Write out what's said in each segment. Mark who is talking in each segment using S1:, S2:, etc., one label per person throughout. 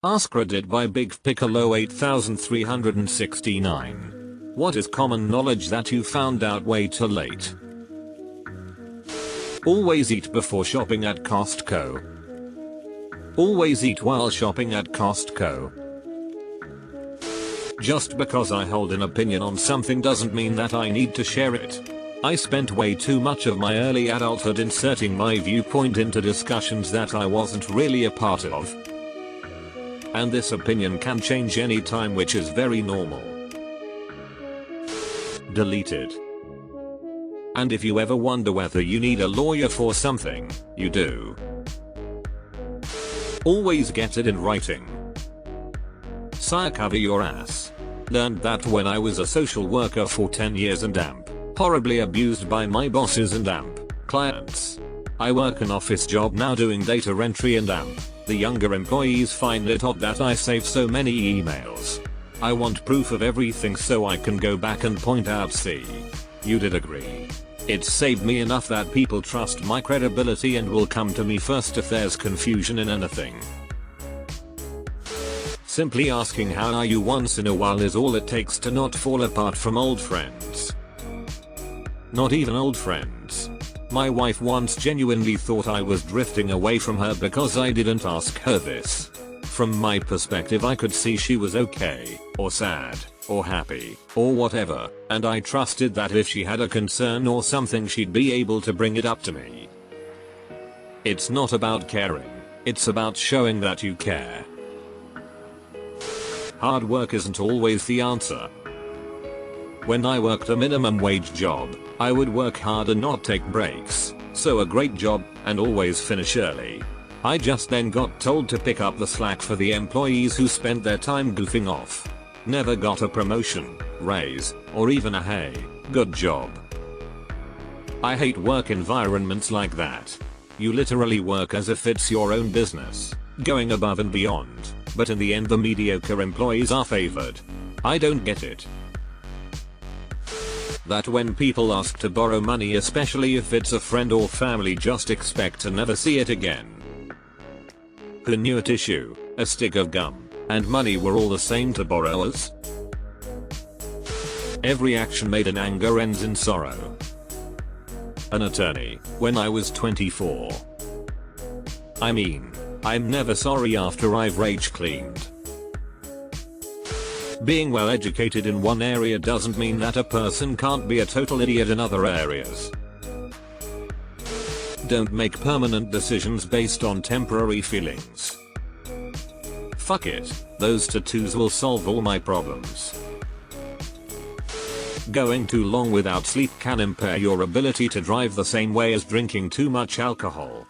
S1: AskReddit by Big Piccolo 8369. What is common knowledge that you found out way too late? Always eat before shopping at Costco. Always eat while shopping at Costco. Just because I hold an opinion on something doesn't mean that I need to share it. I spent way too much of my early adulthood inserting my viewpoint into discussions that I wasn't really a part of. And this opinion can change anytime, which is very normal. Deleted. And if you ever wonder whether you need a lawyer for something, you do. Always get it in writing. Sire, cover your ass. Learned that when I was a social worker for 10 years and horribly abused by my bosses and clients. I work an office job now doing data entry and the younger employees find it odd that I save so many emails. I want proof of everything so I can go back and point out, see, you did agree. It's saved me enough that people trust my credibility and will come to me first if there's confusion in anything. Simply asking how are you once in a while is all it takes to not fall apart from old friends. Not even old friends. My wife once genuinely thought I was drifting away from her because I didn't ask her this. From my perspective, I could see she was okay, or sad, or happy, or whatever, and I trusted that if she had a concern or something she'd be able to bring it up to me. It's not about caring, it's about showing that you care. Hard work isn't always the answer. When I worked a minimum wage job, I would work hard and not take breaks, so a great job, and always finish early. I just then got told to pick up the slack for the employees who spent their time goofing off. Never got a promotion, raise, or even a hey, good job. I hate work environments like that. You literally work as if it's your own business, going above and beyond, but in the end the mediocre employees are favored. I don't get it. That when people ask to borrow money, especially if it's a friend or family, just expect to never see it again. Who knew a tissue, a stick of gum, and money were all the same to borrowers? Every action made in anger ends in sorrow. An attorney, when I was 24. I mean, I'm never sorry after I've rage cleaned. Being well educated in one area doesn't mean that a person can't be a total idiot in other areas. Don't make permanent decisions based on temporary feelings. Fuck it, those tattoos will solve all my problems. Going too long without sleep can impair your ability to drive the same way as drinking too much alcohol.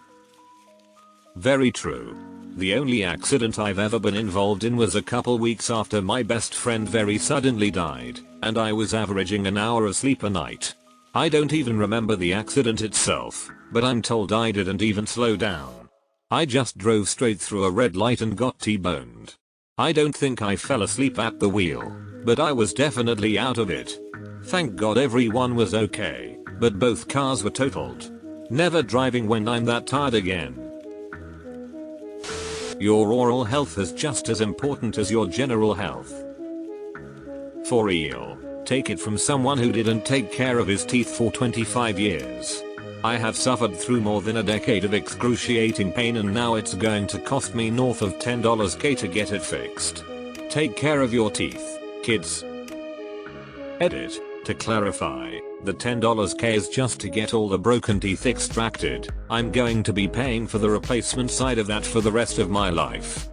S1: Very true. The only accident I've ever been involved in was a couple weeks after my best friend very suddenly died, and I was averaging an hour of sleep a night. I don't even remember the accident itself, but I'm told I didn't even slow down. I just drove straight through a red light and got T-boned. I don't think I fell asleep at the wheel, but I was definitely out of it. Thank God everyone was okay, but both cars were totaled. Never driving when I'm that tired again. Your oral health is just as important as your general health. For real, take it from someone who didn't take care of his teeth for 25 years. I have suffered through more than a decade of excruciating pain, and now it's going to cost me north of $10k to get it fixed. Take care of your teeth, kids. Edit. To clarify, the $10k is just to get all the broken teeth extracted. I'm going to be paying for the replacement side of that for the rest of my life.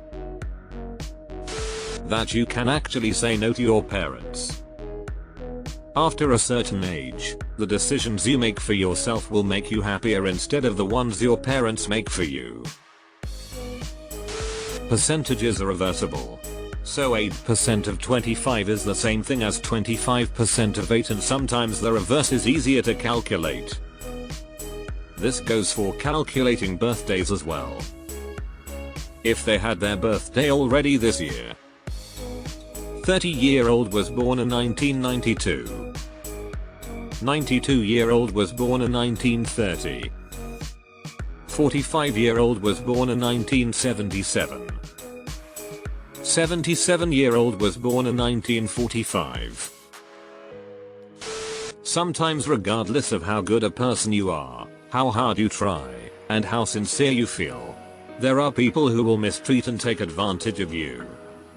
S1: That you can actually say no to your parents. After a certain age, the decisions you make for yourself will make you happier instead of the ones your parents make for you. Percentages are reversible. So 8% of 25 is the same thing as 25% of 8, and sometimes the reverse is easier to calculate. This goes for calculating birthdays as well. If they had their birthday already this year. 30-year-old was born in 1992. 92-year-old was born in 1930. 45-year-old was born in 1977. 77-year-old was born in 1945. Sometimes, regardless of how good a person you are, how hard you try, and how sincere you feel, there are people who will mistreat and take advantage of you.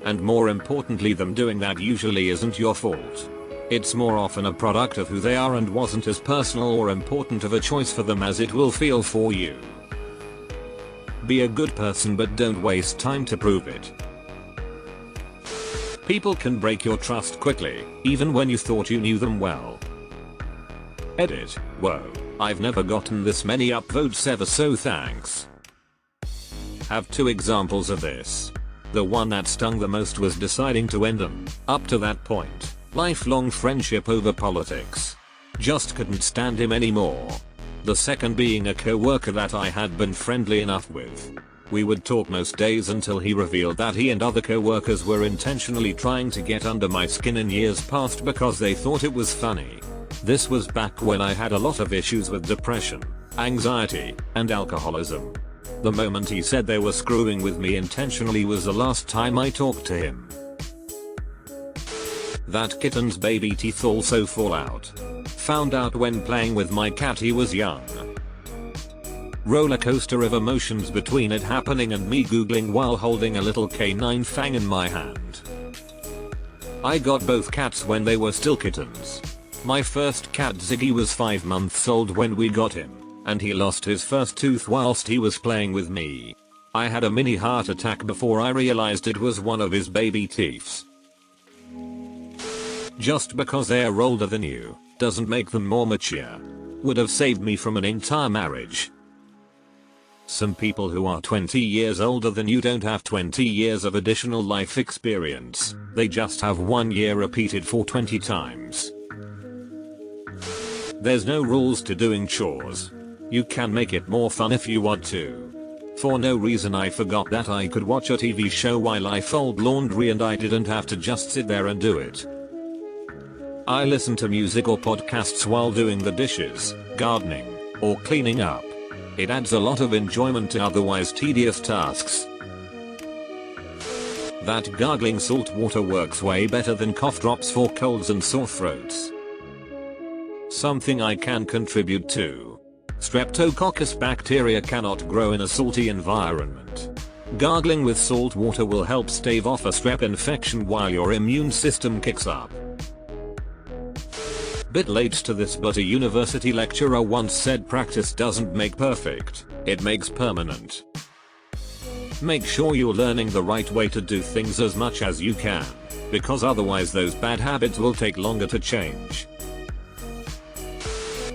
S1: And more importantly, them doing that usually isn't your fault. It's more often a product of who they are and wasn't as personal or important of a choice for them as it will feel for you. Be a good person, but don't waste time to prove it. People can break your trust quickly, even when you thought you knew them well. Edit. Whoa, I've never gotten this many upvotes ever, so thanks. Have two examples of this. The one that stung the most was deciding to end an, up to that point, lifelong friendship over politics. Just couldn't stand him anymore. The second being a co-worker that I had been friendly enough with. We would talk most days until he revealed that he and other co-workers were intentionally trying to get under my skin in years past because they thought it was funny. This was back when I had a lot of issues with depression, anxiety, and alcoholism. The moment he said they were screwing with me intentionally was the last time I talked to him. That kitten's baby teeth also fall out. Found out when playing with my cat he was young. Roller coaster of emotions between it happening and me googling while holding a little canine fang in my hand. I got both cats when they were still kittens. My first cat Ziggy was 5 months old when we got him, and he lost his first tooth whilst he was playing with me. I had a mini heart attack before I realized it was one of his baby teeth. Just because they're older than you, doesn't make them more mature. Would have saved me from an entire marriage. Some people who are 20 years older than you don't have 20 years of additional life experience, they just have 1 year repeated for 20 times. There's no rules to doing chores. You can make it more fun if you want to. For no reason I forgot that I could watch a TV show while I fold laundry and I didn't have to just sit there and do it. I listen to music or podcasts while doing the dishes, gardening, or cleaning up. It adds a lot of enjoyment to otherwise tedious tasks. That gargling salt water works way better than cough drops for colds and sore throats. Something I can contribute to. Streptococcus bacteria cannot grow in a salty environment. Gargling with salt water will help stave off a strep infection while your immune system kicks up. Bit late to this, but a university lecturer once said practice doesn't make perfect, it makes permanent. Make sure you're learning the right way to do things as much as you can, because otherwise those bad habits will take longer to change.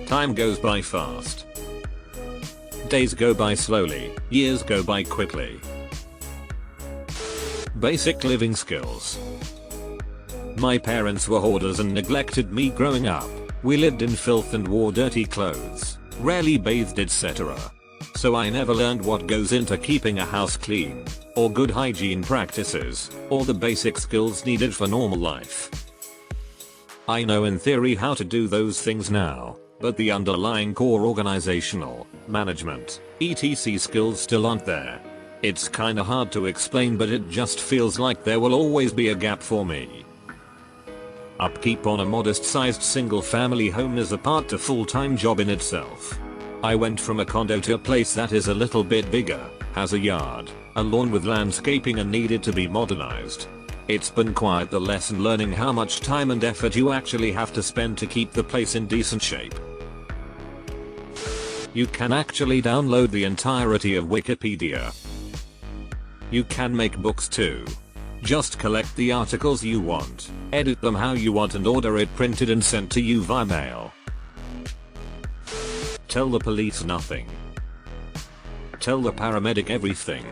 S1: Time goes by fast. Days go by slowly, years go by quickly. Basic living skills. My parents were hoarders and neglected me growing up. We lived in filth and wore dirty clothes, rarely bathed, etc. So I never learned what goes into keeping a house clean, or good hygiene practices, or the basic skills needed for normal life. I know in theory how to do those things now, but the underlying core organizational, management, etc. skills still aren't there. It's kinda hard to explain, but it just feels like there will always be a gap for me. Upkeep on a modest-sized single-family home is a part to full-time job in itself. I went from a condo to a place that is a little bit bigger, has a yard, a lawn with landscaping, and needed to be modernized. It's been quite the lesson learning how much time and effort you actually have to spend to keep the place in decent shape. You can actually download the entirety of Wikipedia. You can make books too. Just collect the articles you want, edit them how you want, and order it printed and sent to you via mail. Tell the police nothing. Tell the paramedic everything.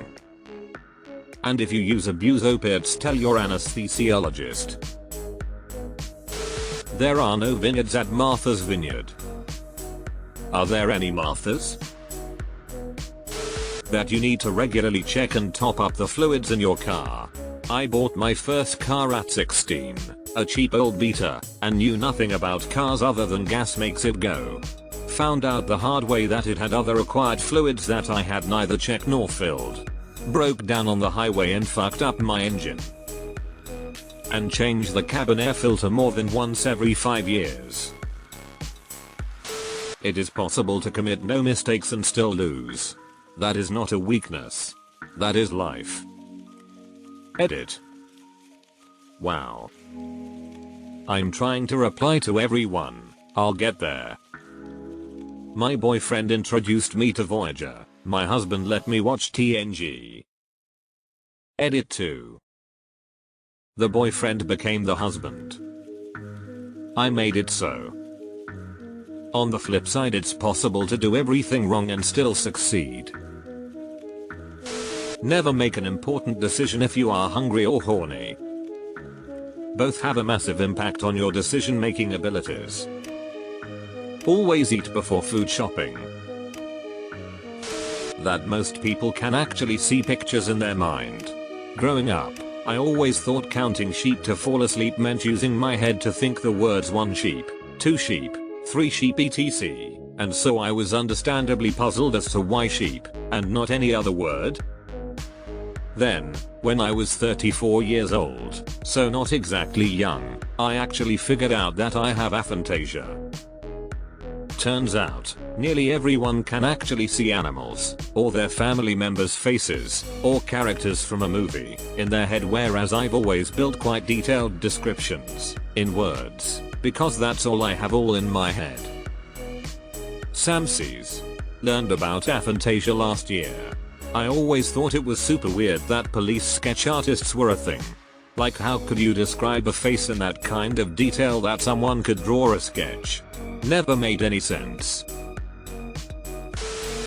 S1: And if you abuse opiates, tell your anesthesiologist. There are no vineyards at Martha's Vineyard. Are there any Marthas? That you need to regularly check and top up the fluids in your car. I bought my first car at 16, a cheap old Beta, and knew nothing about cars other than gas makes it go. Found out the hard way that it had other required fluids that I had neither checked nor filled. Broke down on the highway and fucked up my engine. and change the cabin air filter more than once every 5 years. It is possible to commit no mistakes and still lose. That is not a weakness. That is life. Edit. Wow. I'm trying to reply to everyone. I'll get there. My boyfriend introduced me to Voyager. My husband let me watch TNG. Edit 2. The boyfriend became the husband. I made it so. On the flip side, it's possible to do everything wrong and still succeed. Never make an important decision if you are hungry or horny. Both have a massive impact on your decision-making abilities. Always eat before food shopping. That most people can actually see pictures in their mind. Growing up, I always thought counting sheep to fall asleep meant using my head to think the words 1 sheep, 2 sheep, 3 sheep etc. And so I was understandably puzzled as to why sheep, and not any other word. Then, when I was 34 years old, so not exactly young, I actually figured out that I have aphantasia. Turns out, nearly everyone can actually see animals, or their family members' faces, or characters from a movie, in their head, whereas I've always built quite detailed descriptions, in words, because that's all I have all in my head. Samsies. Learned about aphantasia last year. I always thought it was super weird that police sketch artists were a thing. Like, how could you describe a face in that kind of detail that someone could draw a sketch? Never made any sense.